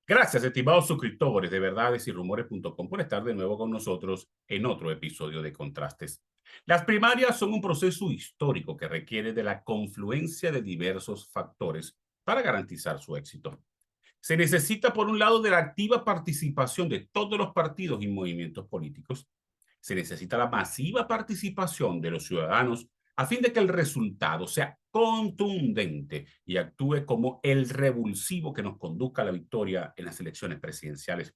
Gracias, estimados suscriptores de verdadesyRumores.com por estar de nuevo con nosotros en otro episodio de Contrastes. Las primarias son un proceso histórico que requiere de la confluencia de diversos factores para garantizar su éxito. Se necesita, por un lado, de la activa participación de todos los partidos y movimientos políticos. Se necesita la masiva participación de los ciudadanos a fin de que el resultado sea contundente y actúe como el revulsivo que nos conduzca a la victoria en las elecciones presidenciales.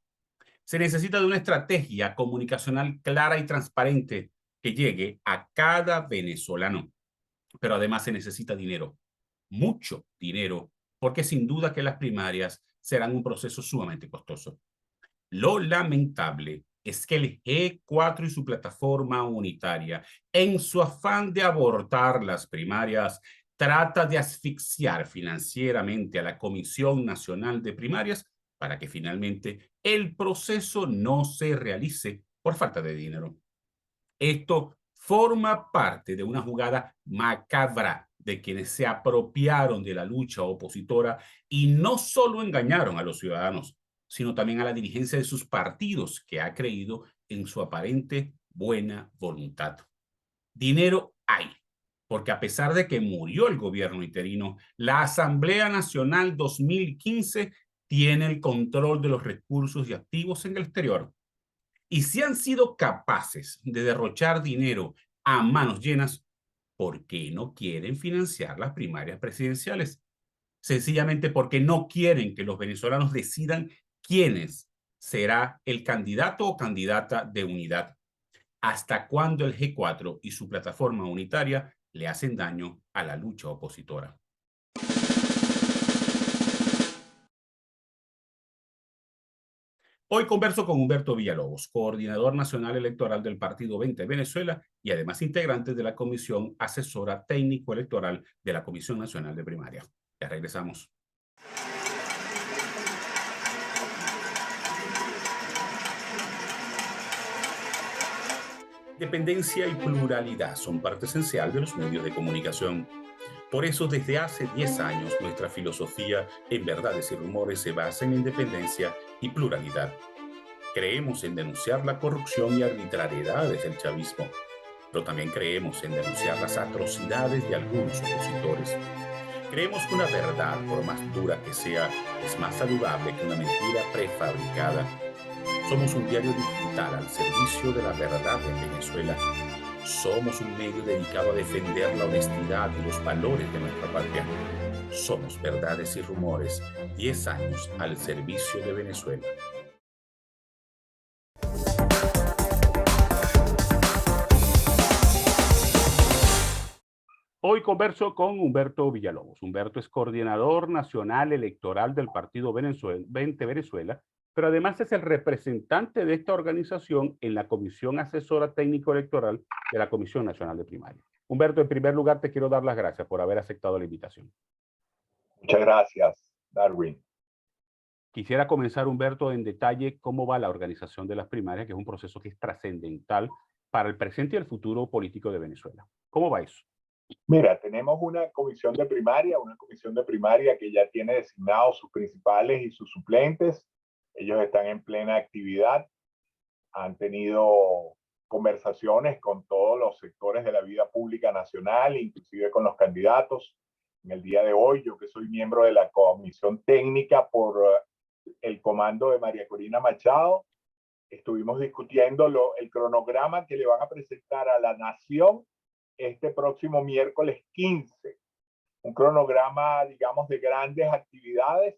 Se necesita de una estrategia comunicacional clara y transparente que llegue a cada venezolano. Pero además se necesita dinero, mucho dinero, porque sin duda que las primarias serán un proceso sumamente costoso. Lo lamentable es que el G4 y su plataforma unitaria, en su afán de abortar las primarias, trata de asfixiar financieramente a la Comisión Nacional de Primarias para que finalmente el proceso no se realice por falta de dinero. Esto forma parte de una jugada macabra de quienes se apropiaron de la lucha opositora y no solo engañaron a los ciudadanos, sino también a la dirigencia de sus partidos que ha creído en su aparente buena voluntad. Dinero hay, porque a pesar de que murió el gobierno interino, la Asamblea Nacional 2015 tiene el control de los recursos y activos en el exterior. Y si han sido capaces de derrochar dinero a manos llenas, ¿por qué no quieren financiar las primarias presidenciales? Sencillamente porque no quieren que los venezolanos decidan quién será el candidato o candidata de unidad. ¿Hasta cuándo el G4 y su plataforma unitaria le hacen daño a la lucha opositora? Hoy converso con Humberto Villalobos, coordinador nacional electoral del Partido 20 Venezuela y además integrante de la Comisión Asesora Técnico Electoral de la Comisión Nacional de Primaria. Ya regresamos. Independencia y pluralidad son parte esencial de los medios de comunicación. Por eso, desde hace 10 años, nuestra filosofía en Verdades y Rumores se basa en independencia y pluralidad. Creemos en denunciar la corrupción y arbitrariedades del chavismo, pero también creemos en denunciar las atrocidades de algunos opositores. Creemos que una verdad, por más dura que sea, es más saludable que una mentira prefabricada. Somos un diario digital al servicio de la verdad en Venezuela. Somos un medio dedicado a defender la honestidad y los valores de nuestra patria. Somos Verdades y Rumores, 10 años al servicio de Venezuela. Hoy converso con Humberto Villalobos. Humberto es coordinador nacional electoral del Partido 20 Venezuela, pero además es el representante de esta organización en la Comisión Asesora Técnico Electoral de la Comisión Nacional de Primaria. Humberto, en primer lugar, te quiero dar las gracias por haber aceptado la invitación. Muchas gracias, Darwin. Quisiera comenzar, Humberto, en detalle cómo va la organización de las primarias, que es un proceso que es trascendental para el presente y el futuro político de Venezuela. ¿Cómo va eso? Mira, tenemos una comisión de primaria que ya tiene designados sus principales y sus suplentes. Ellos están en plena actividad, han tenido conversaciones con todos los sectores de la vida pública nacional, inclusive con los candidatos. En el día de hoy, yo que soy miembro de la comisión técnica por el comando de María Corina Machado, estuvimos discutiendo el cronograma que le van a presentar a la nación este próximo miércoles 15. Un cronograma, digamos, de grandes actividades,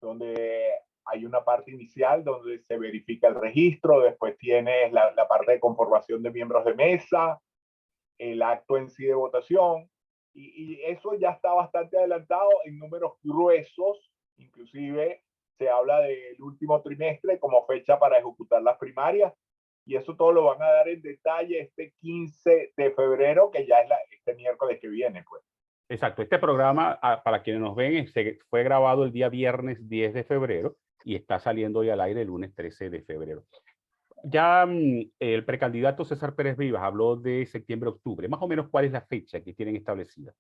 donde hay una parte inicial donde se verifica el registro, después tienes la parte de conformación de miembros de mesa, el acto en sí de votación, y eso ya está bastante adelantado en números gruesos. Inclusive se habla del último trimestre como fecha para ejecutar las primarias, y eso todo lo van a dar en detalle este 15 de febrero, que ya es este miércoles que viene, pues. Exacto, este programa, para quienes nos ven, fue grabado el día viernes 10 de febrero y está saliendo hoy al aire el lunes 13 de febrero. Ya el precandidato César Pérez Rivas habló de septiembre-octubre. Más o menos, ¿cuál es la fecha que tienen establecida?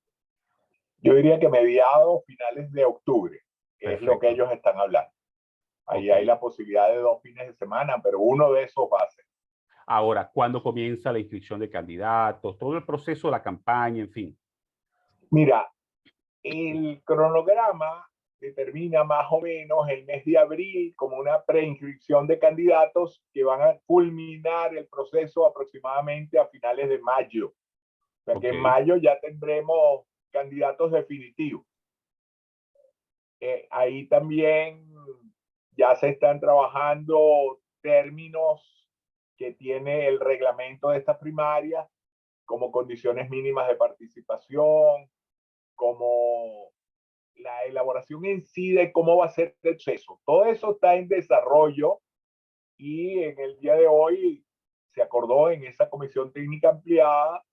Yo diría que mediados, finales de octubre, Perfecto. es lo que ellos están hablando. Ahí Ok. hay la posibilidad de 2 fines de semana, pero uno de esos va a ser. Ahora, ¿cuándo comienza la inscripción de candidatos? Todo el proceso de la campaña, en fin. Mira, el cronograma determina más o menos el mes de abril como una preinscripción de candidatos que van a culminar el proceso aproximadamente a finales de mayo. O sea que Ok. en mayo ya tendremos candidatos definitivos. Ahí también ya se están trabajando términos que tiene el reglamento de estas primarias, como condiciones mínimas de participación, como la elaboración en sí de cómo va a ser el proceso. Todo eso está en desarrollo y en el día de hoy se acordó en esa comisión técnica ampliada,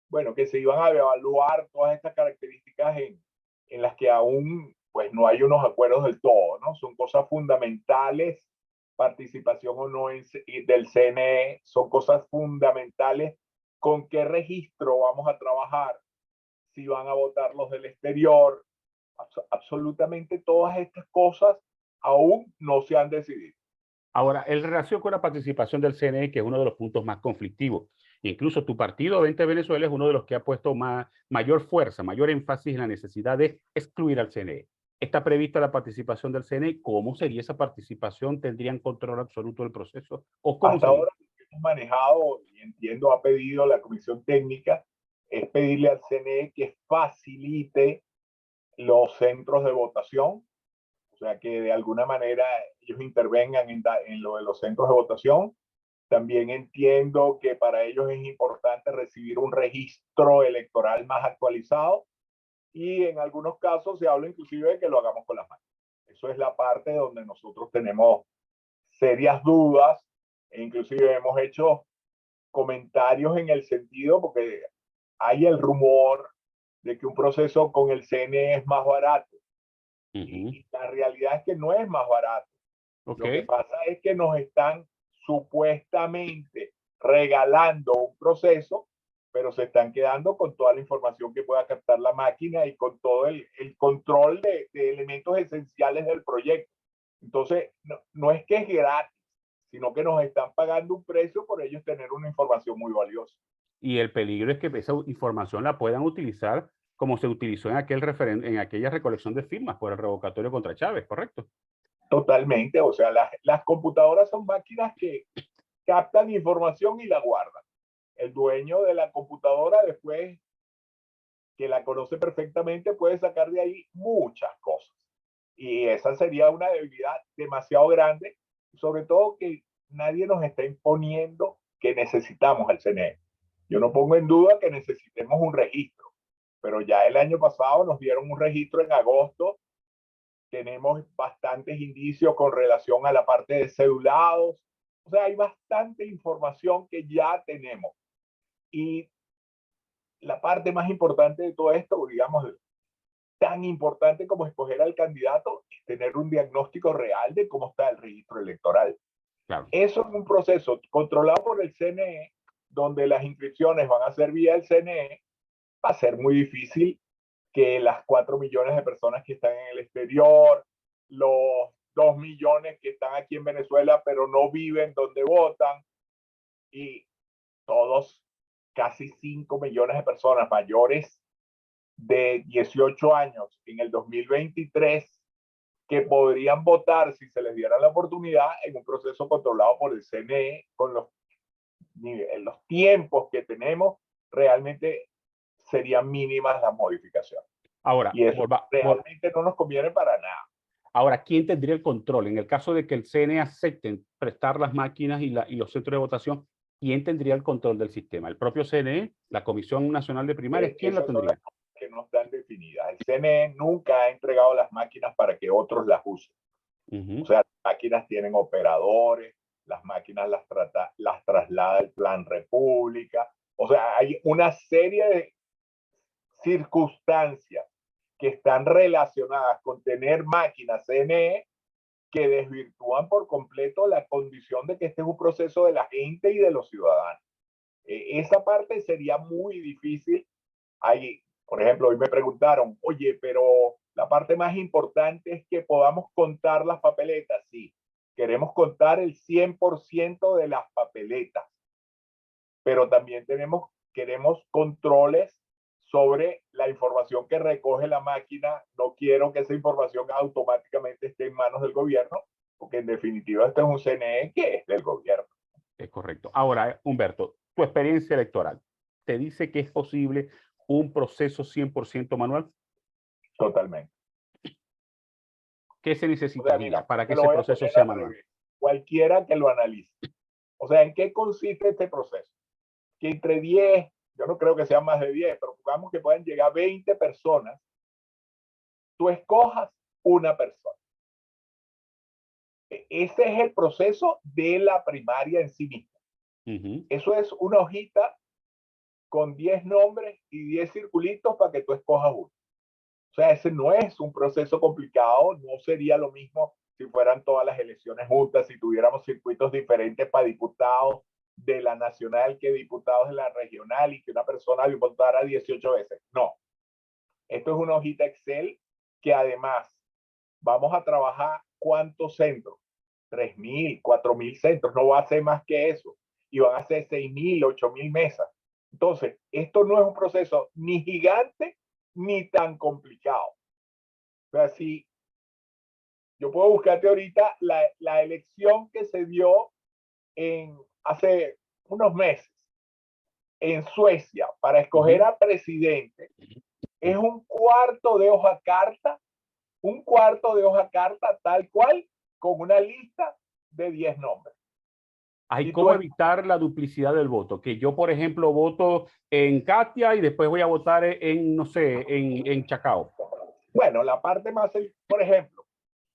bueno, que se iban a evaluar todas estas características en las que aún pues no hay unos acuerdos del todo, ¿no? Son cosas fundamentales, participación o no del CNE, son cosas fundamentales, con qué registro vamos a trabajar, si van a votar los del exterior, absolutamente todas estas cosas aún no se han decidido. Ahora, en relación con la participación del CNE, que es uno de los puntos más conflictivos, incluso tu partido, 20 Venezuela, es uno de los que ha puesto mayor fuerza, mayor énfasis en la necesidad de excluir al CNE. ¿Está prevista la participación del CNE? ¿Cómo sería esa participación? ¿Tendrían control absoluto del proceso? ¿O cómo Hasta sería? ahora lo que hemos manejado, y entiendo ha pedido la comisión técnica, es pedirle al CNE que facilite los centros de votación, o sea, que de alguna manera ellos intervengan en lo de los centros de votación. También entiendo que para ellos es importante recibir un registro electoral más actualizado y en algunos casos se habla inclusive de que lo hagamos con las manos. Eso es la parte donde nosotros tenemos serias dudas e inclusive hemos hecho comentarios en el sentido, porque hay el rumor de que un proceso con el CNE es más barato Ujú. y la realidad es que no es más barato. Ok. Lo que pasa es que nos están supuestamente regalando un proceso, pero se están quedando con toda la información que pueda captar la máquina y con todo el control de elementos esenciales del proyecto. Entonces, no es que es gratis, sino que nos están pagando un precio por ellos tener una información muy valiosa. Y el peligro es que esa información la puedan utilizar como se utilizó en en aquella recolección de firmas por el revocatorio contra Chávez, ¿correcto? Totalmente, o sea, las computadoras son máquinas que captan información y la guardan. El dueño de la computadora, después que la conoce perfectamente, puede sacar de ahí muchas cosas. Y esa sería una debilidad demasiado grande, sobre todo que nadie nos está imponiendo que necesitamos el CNE. Yo no pongo en duda que necesitemos un registro, pero ya el año pasado nos dieron un registro en agosto, tenemos bastantes indicios con relación a la parte de cedulados, o sea, hay bastante información que ya tenemos. Y la parte más importante de todo esto, digamos, tan importante como escoger al candidato, es tener un diagnóstico real de cómo está el registro electoral. Claro. Eso es un proceso controlado por el CNE, donde las inscripciones van a ser vía el CNE, va a ser muy difícil que las 4 millones de personas que están en el exterior, los 2 millones que están aquí en Venezuela, pero no viven donde votan, y todos, casi 5 millones de personas mayores de 18 años en el 2023 que podrían votar si se les diera la oportunidad en un proceso controlado por el CNE con los tiempos que tenemos, realmente serían mínimas las modificaciones. Ahora, Y eso realmente no nos conviene para nada. ahora, ¿quién tendría el control? En el caso de que el CNE acepten prestar las máquinas y los centros de votación, ¿quién tendría el control del sistema? ¿El propio CNE? ¿La Comisión Nacional de Primarias? ¿Quién la Esas son las tendría? cosas que no están definidas. El CNE nunca ha entregado las máquinas para que otros las usen. O Ujú. sea, las máquinas tienen operadores, las máquinas las traslada el Plan República. O sea, hay una serie de circunstancias que están relacionadas con tener máquinas CNE que desvirtúan por completo la condición de que este es un proceso de la gente y de los ciudadanos. Esa parte sería muy difícil. Hay, por ejemplo, hoy me preguntaron, oye, pero la parte más importante es que podamos contar las papeletas. Sí, Queremos contar el 100% de las papeletas, pero también queremos controles sobre la información que recoge la máquina. No quiero que esa información automáticamente esté en manos del gobierno, porque en definitiva este es un CNE que es del gobierno. Es correcto. Ahora, Humberto, tu experiencia electoral, ¿te dice que es posible un proceso 100% manual? Totalmente. ¿Qué se O sea, necesitaría mira, para que te lo ese voy a proceso poner sea al manual? revés. Cualquiera que lo analice. O sea, ¿en qué consiste este proceso? Que entre 10, yo no creo que sean más de 10, pero digamos que puedan llegar 20 personas, tú escojas una persona. Ese es el proceso de la primaria en sí misma. Eso es una hojita con 10 nombres y 10 circulitos para que tú escojas uno. O sea, ese no es un proceso complicado, no sería lo mismo si fueran todas las elecciones juntas, si tuviéramos circuitos diferentes para diputados de la nacional que diputados de la regional y que una persona votara 18 veces. No, esto es una hojita Excel que además vamos a trabajar cuántos centros, 3.000, 4.000 centros, no va a ser más que eso, y van a ser 6.000, 8.000 mesas. Entonces, esto no es un proceso ni gigante ni tan complicado. O sea, si yo puedo buscarte ahorita la elección que se dio hace unos meses en Suecia para escoger a presidente, es un cuarto de hoja carta tal cual, con una lista de 10 nombres. Hay cómo evitar la duplicidad del voto. Que yo, por ejemplo, voto en Katia y después voy a votar en, no sé, en Chacao. Bueno, la parte más, por ejemplo,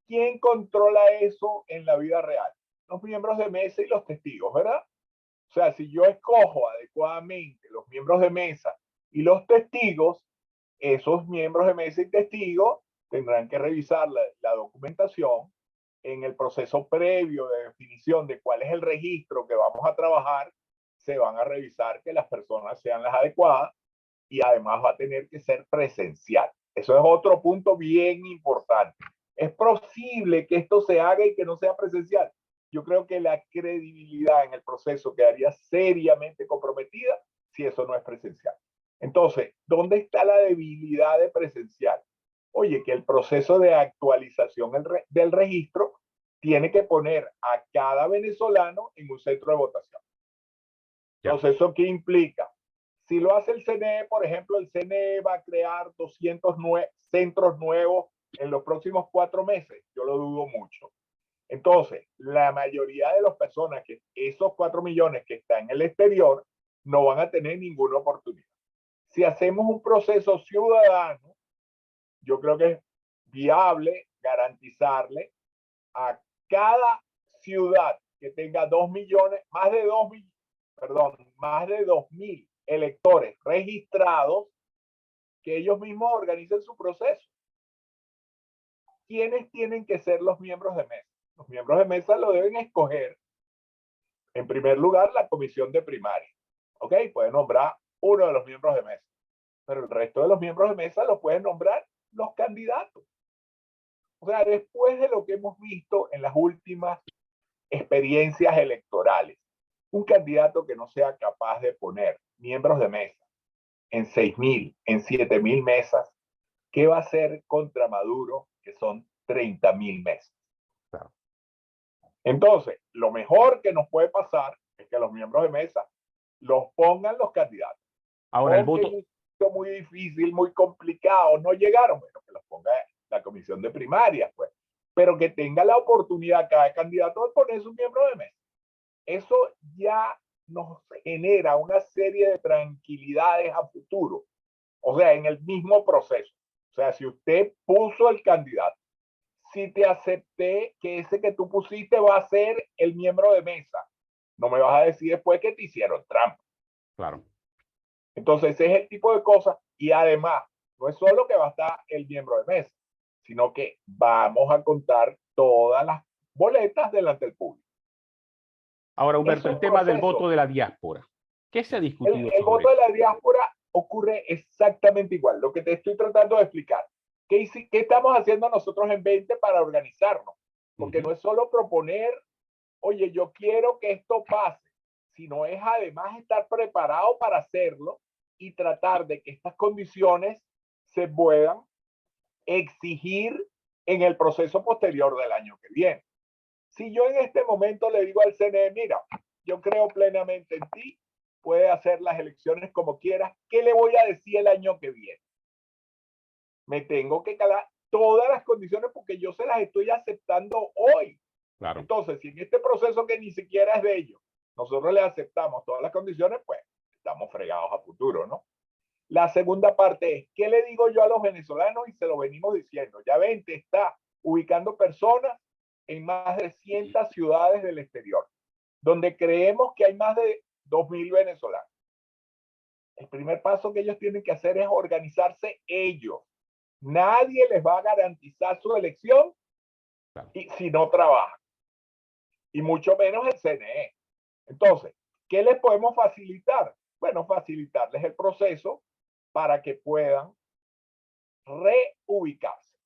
¿quién controla eso en la vida real? Los miembros de mesa y los testigos, ¿verdad? O sea, si yo escojo adecuadamente los miembros de mesa y los testigos, esos miembros de mesa y testigos tendrán que revisar la documentación en el proceso previo de definición de cuál es el registro que vamos a trabajar. Se van a revisar que las personas sean las adecuadas y además va a tener que ser presencial. Eso es otro punto bien importante. Es posible que esto se haga y que no sea presencial. Yo creo que la credibilidad en el proceso quedaría seriamente comprometida si eso no es presencial. Entonces, ¿dónde está la debilidad de presencial? Oye, que el proceso de actualización del registro tiene que poner a cada venezolano en un centro de votación. Entonces, ¿eso qué implica? Si lo hace el CNE, por ejemplo, el CNE va a crear 200 centros nuevos en los próximos 4 meses. Yo lo dudo mucho. Entonces, la mayoría de las personas que esos 4 millones que están en el exterior no van a tener ninguna oportunidad. Si hacemos un proceso ciudadano, yo creo que es viable garantizarle a cada ciudad que tenga 2 millones, más de 2.000 electores registrados, que ellos mismos organicen su proceso. ¿Quiénes tienen que ser los miembros de mesa? Los miembros de mesa lo deben escoger, en primer lugar, la comisión de primaria. ¿Ok? Puede nombrar uno de los miembros de mesa, pero el resto de los miembros de mesa lo pueden nombrar los candidatos. O sea, después de lo que hemos visto en las últimas experiencias electorales, un candidato que no sea capaz de poner miembros de mesa en 6.000, en 7.000 mesas, ¿qué va a hacer contra Maduro, que son 30.000 mesas? Claro. Entonces, lo mejor que nos puede pasar es que los miembros de mesa los pongan los candidatos. Ahora, el voto. Es muy difícil, muy complicado, no llegaron, bueno, que los ponga la comisión de primarias, pues, pero que tenga la oportunidad cada candidato de poner su miembro de mesa. Eso ya nos genera una serie de tranquilidades a futuro, o sea, en el mismo proceso. O sea, si usted puso el candidato, si te acepté que ese que tú pusiste va a ser el miembro de mesa, no me vas a decir después que te hicieron trampa. Claro. Entonces, ese es el tipo de cosas. Y además, no es solo que va a estar el miembro de mesa, sino que vamos a contar todas las boletas delante del público. Ahora, Humberto, el tema del voto de la diáspora. ¿Qué se ha discutido el voto de la diáspora ocurre exactamente igual. Lo que te estoy tratando de explicar. ¿Qué estamos haciendo nosotros en 20 para organizarnos? Porque no es solo proponer, oye, yo quiero que esto pase, sino es además estar preparado para hacerlo y tratar de que estas condiciones se puedan exigir en el proceso posterior del año que viene. Si yo en este momento le digo al CNE, mira, yo creo plenamente en ti, puedes hacer las elecciones como quieras, ¿qué le voy a decir el año que viene? Me tengo que calar todas las condiciones porque yo se las estoy aceptando hoy. Claro. Entonces, si en este proceso que ni siquiera es de ellos, nosotros le aceptamos todas las condiciones, pues estamos fregados a futuro, ¿no? La segunda parte es, ¿qué le digo yo a los venezolanos? Y se lo venimos diciendo. Ya ven, te está ubicando personas en más de 100 ciudades del exterior, donde creemos que hay más de 2.000 venezolanos. El primer paso que ellos tienen que hacer es organizarse ellos. Nadie les va a garantizar su elección si no trabajan. Y mucho menos el CNE. Entonces, ¿qué les podemos facilitar? Bueno, facilitarles el proceso para que puedan reubicarse.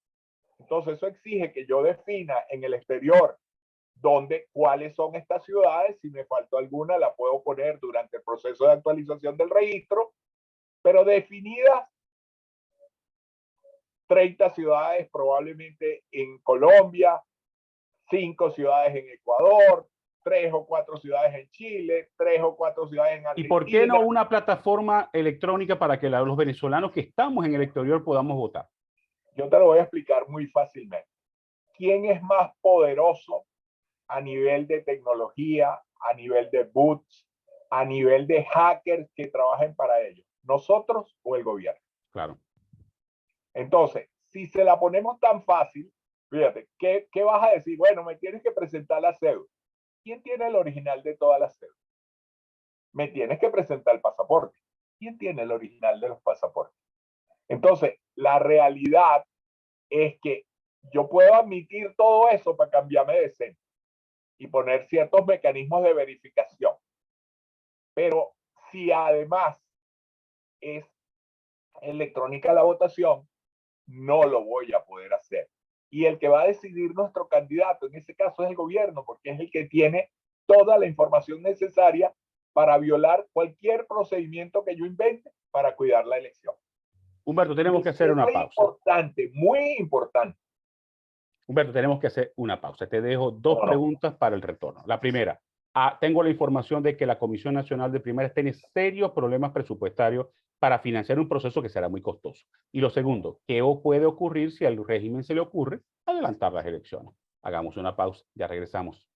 Entonces, eso exige que yo defina en el exterior cuáles son estas ciudades. Si me faltó alguna, la puedo poner durante el proceso de actualización del registro, pero definidas 30 ciudades probablemente en Colombia, 5 ciudades en Ecuador, 3 o 4 ciudades en Chile, 3 o 4 ciudades en Argentina. ¿Y por qué no una plataforma electrónica para que los venezolanos que estamos en el exterior podamos votar? Yo te lo voy a explicar muy fácilmente. ¿Quién es más poderoso a nivel de tecnología, a nivel de bots, a nivel de hackers que trabajen para ellos? ¿Nosotros o el gobierno? Claro. Entonces, si se la ponemos tan fácil, fíjate, ¿qué vas a decir? Bueno, me tienes que presentar la cédula. ¿Quién tiene el original de todas las cédulas? Me tienes que presentar el pasaporte. ¿Quién tiene el original de los pasaportes? Entonces, la realidad es que yo puedo admitir todo eso para cambiarme de centro y poner ciertos mecanismos de verificación. Pero si además es electrónica la votación, no lo voy a poder hacer. Y el que va a decidir nuestro candidato, en ese caso, es el gobierno, porque es el que tiene toda la información necesaria para violar cualquier procedimiento que yo invente para cuidar la elección. Humberto, tenemos que hacer una pausa. Importante, muy importante. Humberto, tenemos que hacer una pausa. Te dejo dos preguntas para el retorno. La primera, tengo la información de que la Comisión Nacional de Primarias tiene serios problemas presupuestarios para financiar un proceso que será muy costoso. Y lo segundo, ¿qué puede ocurrir si al régimen se le ocurre adelantar las elecciones? Hagamos una pausa, ya regresamos.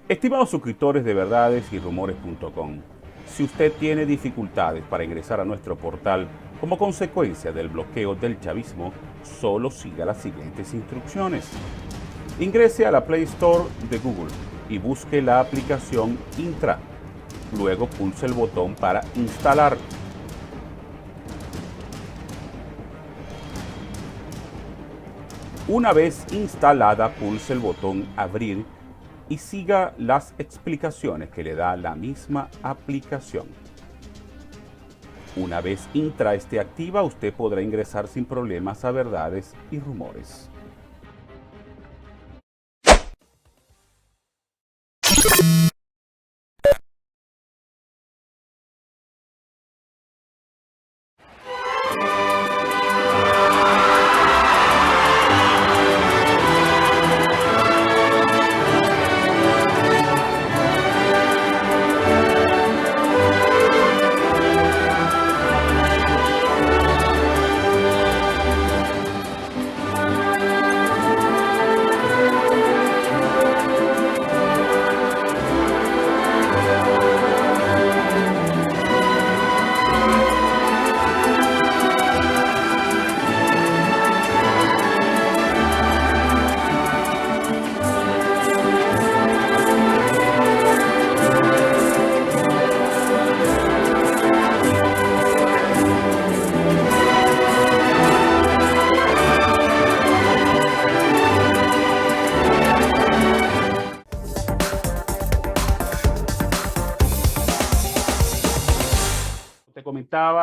Estimados suscriptores de verdadesyrumores.com, si usted tiene dificultades para ingresar a nuestro portal como consecuencia del bloqueo del chavismo, solo siga las siguientes instrucciones. Ingrese a la Play Store de Google y busque la aplicación Intra. Luego pulse el botón para instalar. Una vez instalada, pulse el botón Abrir y siga las explicaciones que le da la misma aplicación. Una vez Intra esté activa, usted podrá ingresar sin problemas a Verdades y Rumores.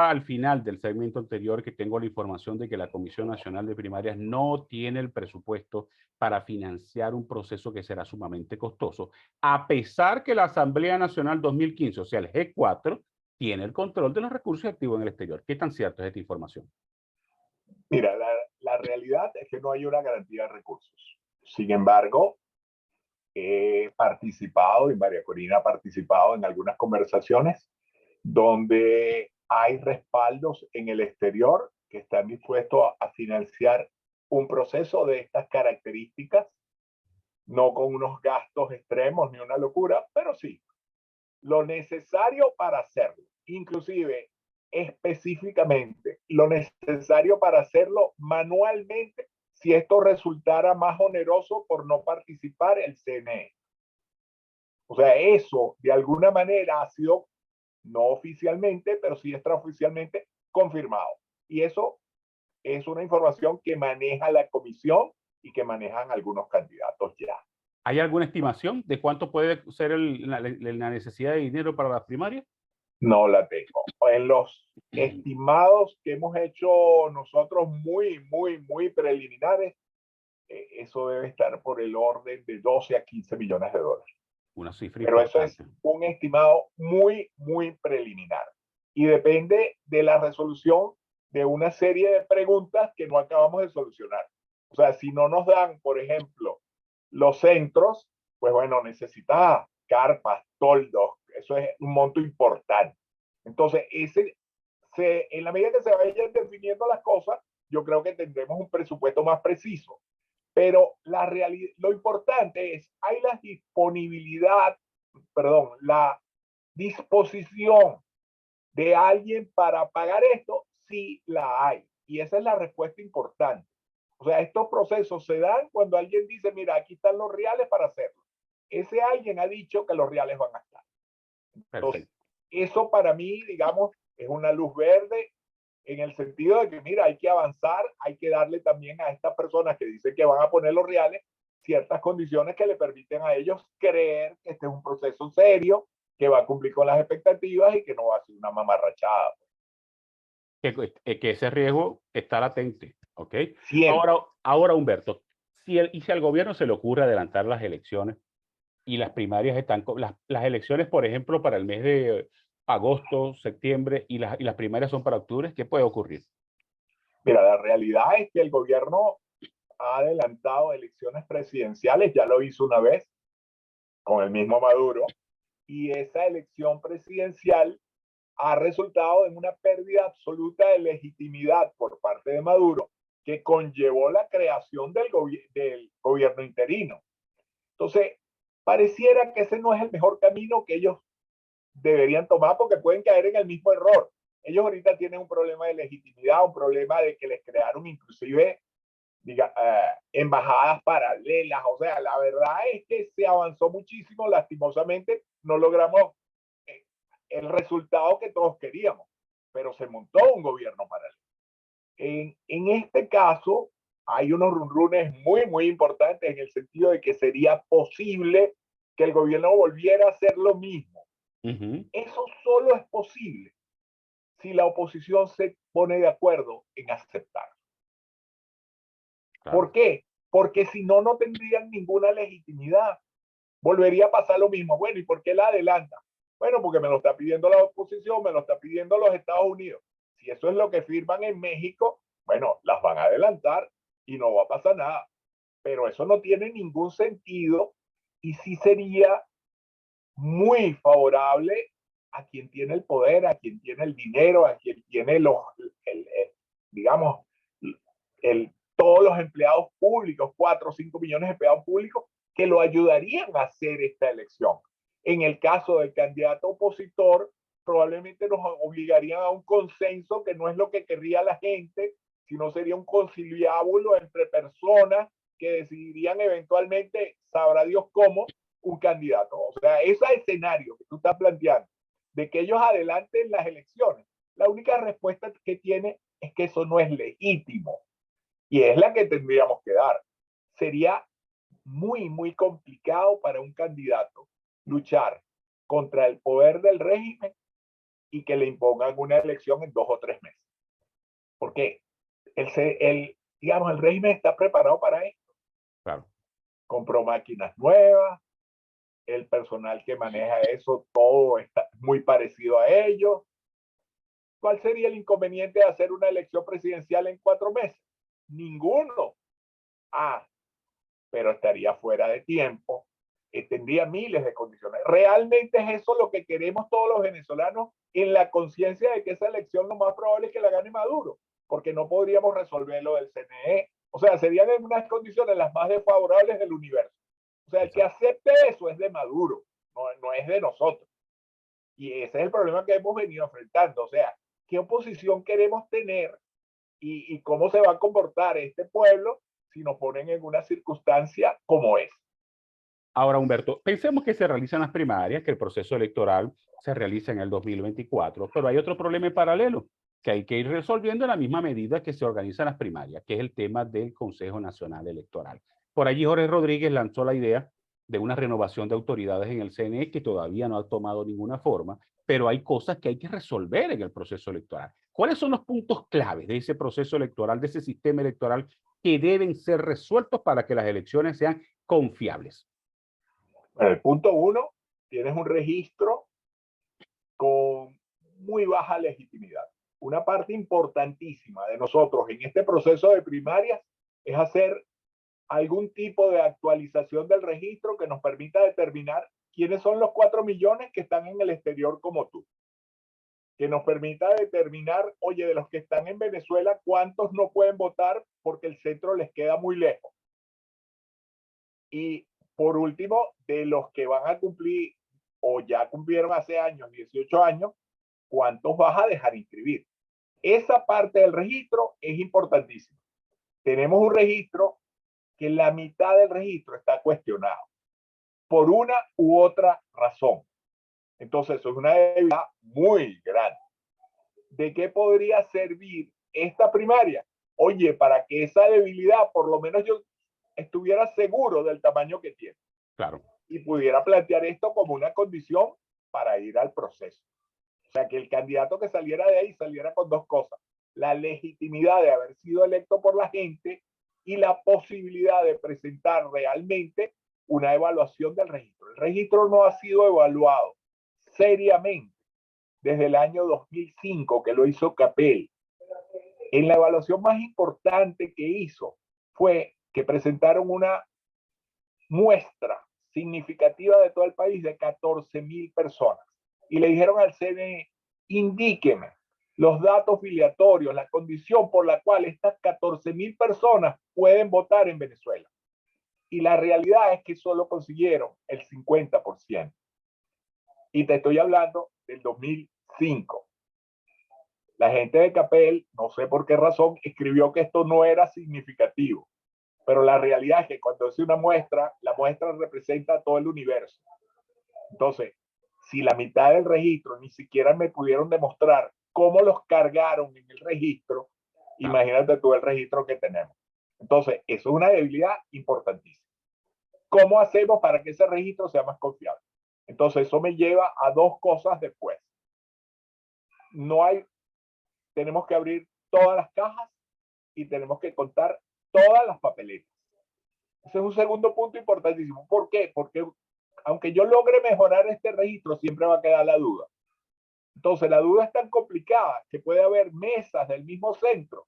hablaba al final del segmento anterior que tengo la información de que la Comisión Nacional de Primarias no tiene el presupuesto para financiar un proceso que será sumamente costoso, a pesar que la Asamblea Nacional 2015, o sea, el G4, tiene el control de los recursos activos en el exterior. ¿Qué tan cierto es esta información? Mira, la realidad es que no hay una garantía de recursos. Sin embargo, he participado y María Corina ha participado en algunas conversaciones donde hay respaldos en el exterior que están dispuestos a financiar un proceso de estas características, no con unos gastos extremos ni una locura, pero sí lo necesario para hacerlo, inclusive específicamente lo necesario para hacerlo manualmente si esto resultara más oneroso por no participar el CNE. O sea, eso de alguna manera ha sido, no oficialmente, pero sí extraoficialmente confirmado. Y eso es una información que maneja la comisión y que manejan algunos candidatos ya. ¿Hay alguna estimación de cuánto puede ser la necesidad de dinero para las primarias? No la tengo. En los estimados que hemos hecho nosotros muy preliminares, eso debe estar por el orden de 12 a 15 millones de dólares. Una cifra Pero eso es importante. un estimado muy preliminar y depende de la resolución de una serie de preguntas que no acabamos de solucionar. O sea, si no nos dan, por ejemplo, los centros, pues bueno, necesita carpas, toldos, eso es un monto importante. Entonces, en la medida que se vayan definiendo las cosas, yo creo que tendremos un presupuesto más preciso. Pero la realidad, lo importante es, hay la disponibilidad, perdón, la disposición de alguien para pagar esto, sí la hay. Y esa es la respuesta importante. O sea, estos procesos se dan cuando alguien dice, mira, aquí están los reales para hacerlo. Ese alguien ha dicho que los reales van a estar. Entonces, Perfecto. eso para mí, digamos, es una luz verde en el sentido de que, mira, hay que avanzar, hay que darle también a estas personas que dicen que van a poner los reales ciertas condiciones que le permiten a ellos creer que este es un proceso serio, que va a cumplir con las expectativas y que no va a ser una mamarrachada. Que ese riesgo está latente, ¿ok? Siempre. Ahora Humberto, si al gobierno se le ocurre adelantar las elecciones y las primarias están, las elecciones, por ejemplo, para el mes de agosto, septiembre y las primarias son para octubre, ¿qué puede ocurrir? Mira, la realidad es que el gobierno ha adelantado elecciones presidenciales, ya lo hizo una vez con el mismo Maduro, y esa elección presidencial ha resultado en una pérdida absoluta de legitimidad por parte de Maduro, que conllevó la creación del gobierno interino. Entonces, pareciera que ese no es el mejor camino que ellos deberían tomar porque pueden caer en el mismo error. Ellos ahorita tienen un problema de legitimidad, un problema de que les crearon inclusive embajadas paralelas. O sea, la verdad es que se avanzó muchísimo, lastimosamente no logramos el resultado que todos queríamos, pero se montó un gobierno paralelo. En este caso, hay unos runrunes muy importantes en el sentido de que sería posible que el gobierno volviera a hacer lo mismo. Eso solo es posible si la oposición se pone de acuerdo en aceptar. Claro. ¿Por qué? Porque si no, no tendrían ninguna legitimidad. Volvería a pasar lo mismo. Bueno, ¿y por qué la adelanta? Bueno, porque me lo está pidiendo la oposición, me lo está pidiendo los Estados Unidos. Si eso es lo que firman en México, bueno, las van a adelantar y no va a pasar nada. Pero eso no tiene ningún sentido y sí sería muy favorable a quien tiene el poder, a quien tiene el dinero, a quien tiene digamos, todos los empleados públicos, 4 o 5 millones de empleados públicos, que lo ayudarían a hacer esta elección. En el caso del candidato opositor, probablemente nos obligarían a un consenso que no es lo que querría la gente, sino sería un conciliábulo entre personas que decidirían eventualmente, sabrá Dios cómo, un candidato. O sea, ese escenario que tú estás planteando, de que ellos adelanten las elecciones, la única respuesta que tiene es que eso no es legítimo. Y es la que tendríamos que dar. Sería muy complicado para un candidato luchar contra el poder del régimen y que le impongan una elección en 2 o 3 meses. ¿Por qué? Digamos, el régimen está preparado para esto. Claro. Compró máquinas nuevas, el personal que maneja eso, todo está muy parecido a ellos. ¿Cuál sería el inconveniente de hacer una elección presidencial en 4 meses? Ninguno. Pero estaría fuera de tiempo, tendría miles de condiciones. ¿Realmente es eso lo que queremos todos los venezolanos, en la conciencia de que esa elección lo más probable es que la gane Maduro? Porque no podríamos resolver lo del CNE. O sea, serían en unas condiciones las más desfavorables del universo. O sea, el que acepte eso es de Maduro, no es de nosotros. Y ese es el problema que hemos venido enfrentando. O sea, ¿qué oposición queremos tener y cómo se va a comportar este pueblo si nos ponen en una circunstancia como es? Ahora, Humberto, pensemos que se realizan las primarias, que el proceso electoral se realiza en el 2024, pero hay otro problema en paralelo que hay que ir resolviendo en la misma medida que se organizan las primarias, que es el tema del Consejo Nacional Electoral. Por allí Jorge Rodríguez lanzó la idea de una renovación de autoridades en el CNE que todavía no ha tomado ninguna forma, pero hay cosas que hay que resolver en el proceso electoral. ¿Cuáles son los puntos claves de ese proceso electoral, de ese sistema electoral que deben ser resueltos para que las elecciones sean confiables? Bueno, el punto 1, tienes un registro con muy baja legitimidad. Una parte importantísima de nosotros en este proceso de primarias es hacer algún tipo de actualización del registro que nos permita determinar quiénes son los 4 millones que están en el exterior como tú. Que nos permita determinar, oye, de los que están en Venezuela, cuántos no pueden votar porque el centro les queda muy lejos. Y por último, de los que van a cumplir o ya cumplieron hace años, 18 años, ¿cuántos vas a dejar inscribir? Esa parte del registro es importantísima. Tenemos un registro que la mitad del registro está cuestionado por una u otra razón. Entonces, eso es una debilidad muy grande. ¿De qué podría servir esta primaria? Oye, para que esa debilidad, por lo menos yo estuviera seguro del tamaño que tiene. Claro. Y pudiera plantear esto como una condición para ir al proceso. O sea, que el candidato que saliera de ahí saliera con 2 cosas. La legitimidad de haber sido electo por la gente y la posibilidad de presentar realmente una evaluación del registro. El registro no ha sido evaluado seriamente desde el año 2005, que lo hizo CAPEL. En la evaluación más importante que hizo fue que presentaron una muestra significativa de todo el país de 14,000 personas. Y le dijeron al CNE, indíqueme los datos filiatorios, la condición por la cual estas 14,000 personas pueden votar en Venezuela. Y la realidad es que solo consiguieron el 50%. Y te estoy hablando del 2005. La gente de CAPEL, no sé por qué razón, escribió que esto no era significativo. Pero la realidad es que cuando hace una muestra, la muestra representa todo el universo. Entonces, si la mitad del registro ni siquiera me pudieron demostrar cómo los cargaron en el registro, imagínate tú el registro que tenemos. Entonces, eso es una debilidad importantísima. ¿Cómo hacemos para que ese registro sea más confiable? Entonces, eso me lleva a 2 cosas después. Tenemos que abrir todas las cajas y tenemos que contar todas las papeletas. Ese es un segundo punto importantísimo. ¿Por qué? Porque aunque yo logre mejorar este registro, siempre va a quedar la duda. Entonces, la duda es tan complicada que puede haber mesas del mismo centro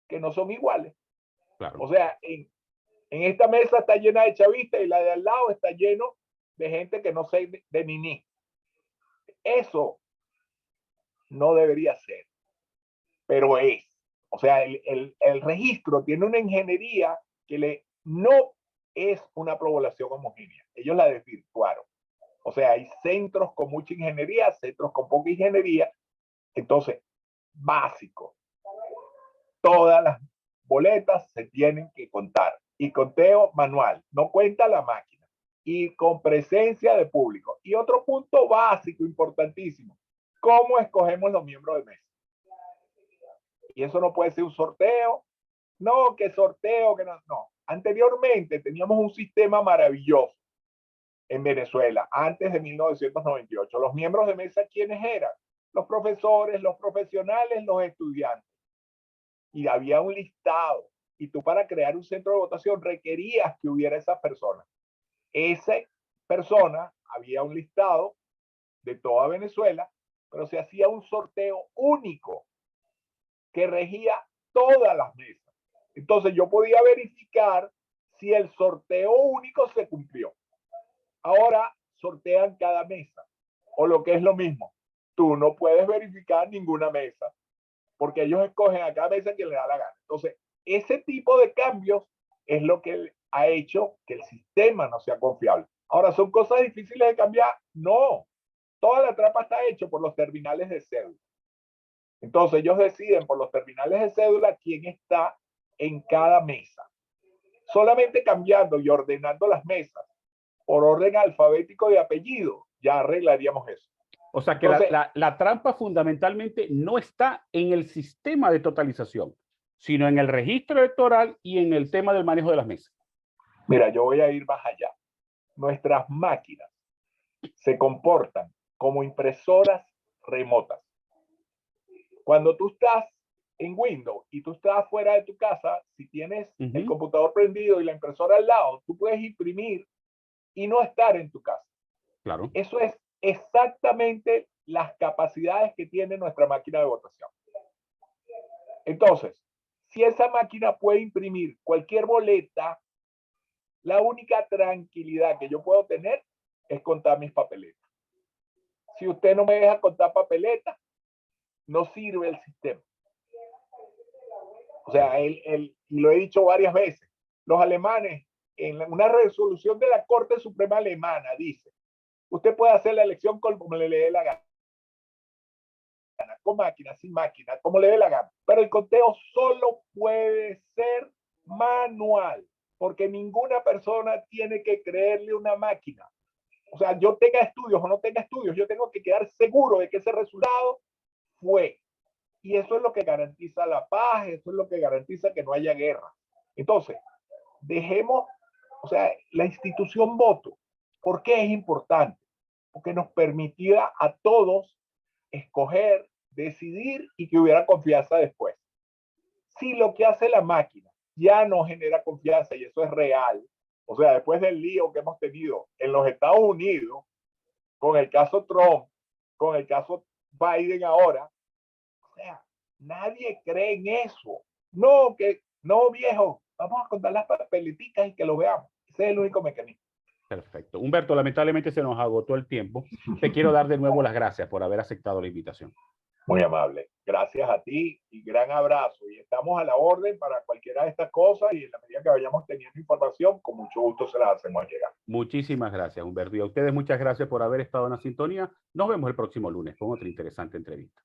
que no son iguales. Claro. O sea, en esta mesa está llena de chavistas y la de al lado está lleno de gente que no sé de ni. Eso no debería ser, pero es. O sea, el registro tiene una ingeniería que no es una población homogénea. Ellos la desvirtuaron. O sea, hay centros con mucha ingeniería, centros con poca ingeniería. Entonces, básico. Todas las boletas se tienen que contar. Y conteo manual. No cuenta la máquina. Y con presencia de público. Y otro punto básico, importantísimo. ¿Cómo escogemos los miembros de mesa? Y eso no puede ser un sorteo. No, que sorteo, que no. No. Anteriormente teníamos un sistema maravilloso en Venezuela, antes de 1998. Los miembros de mesa, ¿quiénes eran? los profesores, los profesionales, los estudiantes. Y había un listado. Y tú para crear un centro de votación requerías que hubiera esas personas. Esa persona, había un listado de toda Venezuela, pero se hacía un sorteo único que regía todas las mesas. Entonces yo podía verificar si el sorteo único se cumplió. Ahora sortean cada mesa, o lo que es lo mismo, tú no puedes verificar ninguna mesa, porque ellos escogen a cada mesa que le da la gana. Entonces, ese tipo de cambios es lo que ha hecho que el sistema no sea confiable. Ahora, ¿son cosas difíciles de cambiar? No. Toda la trampa está hecha por los terminales de cédula. Entonces, ellos deciden por los terminales de cédula quién está en cada mesa. Solamente cambiando y ordenando las mesas por orden alfabético de apellido, ya arreglaríamos eso. O sea que entonces, la trampa fundamentalmente no está en el sistema de totalización, sino en el registro electoral y en el tema del manejo de las mesas. Mira, yo voy a ir más allá. Nuestras máquinas se comportan como impresoras remotas. Cuando tú estás en Windows y tú estás fuera de tu casa, si tienes el computador prendido y la impresora al lado, tú puedes imprimir y no estar en tu casa. Claro. Eso es exactamente las capacidades que tiene nuestra máquina de votación. Entonces, si esa máquina puede imprimir cualquier boleta, la única tranquilidad que yo puedo tener es contar mis papeletas. Si usted no me deja contar papeletas, no sirve el sistema. O sea, y lo he dicho varias veces, los alemanes, en una resolución de la Corte Suprema Alemana, dice, usted puede hacer la elección como le dé la gana, con máquina, sin máquina, como le dé la gana. Pero el conteo solo puede ser manual, porque ninguna persona tiene que creerle una máquina. O sea, yo tenga estudios o no tenga estudios, yo tengo que quedar seguro de que ese resultado fue. Y eso es lo que garantiza la paz, eso es lo que garantiza que no haya guerra. Entonces, dejemos, o sea, la institución voto. ¿Por qué es importante? Porque nos permitía a todos escoger, decidir y que hubiera confianza después. Si lo que hace la máquina ya no genera confianza y eso es real, o sea, después del lío que hemos tenido en los Estados Unidos, con el caso Trump, con el caso Biden ahora, o sea, nadie cree en eso. No, viejo, vamos a contar las papeleticas y que lo veamos. Ese es el único mecanismo. Perfecto. Humberto, lamentablemente se nos agotó el tiempo. Te quiero dar de nuevo las gracias por haber aceptado la invitación. Muy amable. Gracias a ti y gran abrazo. Y estamos a la orden para cualquiera de estas cosas y en la medida que vayamos teniendo información, con mucho gusto se las hacemos llegar. Muchísimas gracias, Humberto. Y a ustedes muchas gracias por haber estado en la sintonía. Nos vemos el próximo lunes con otra interesante entrevista.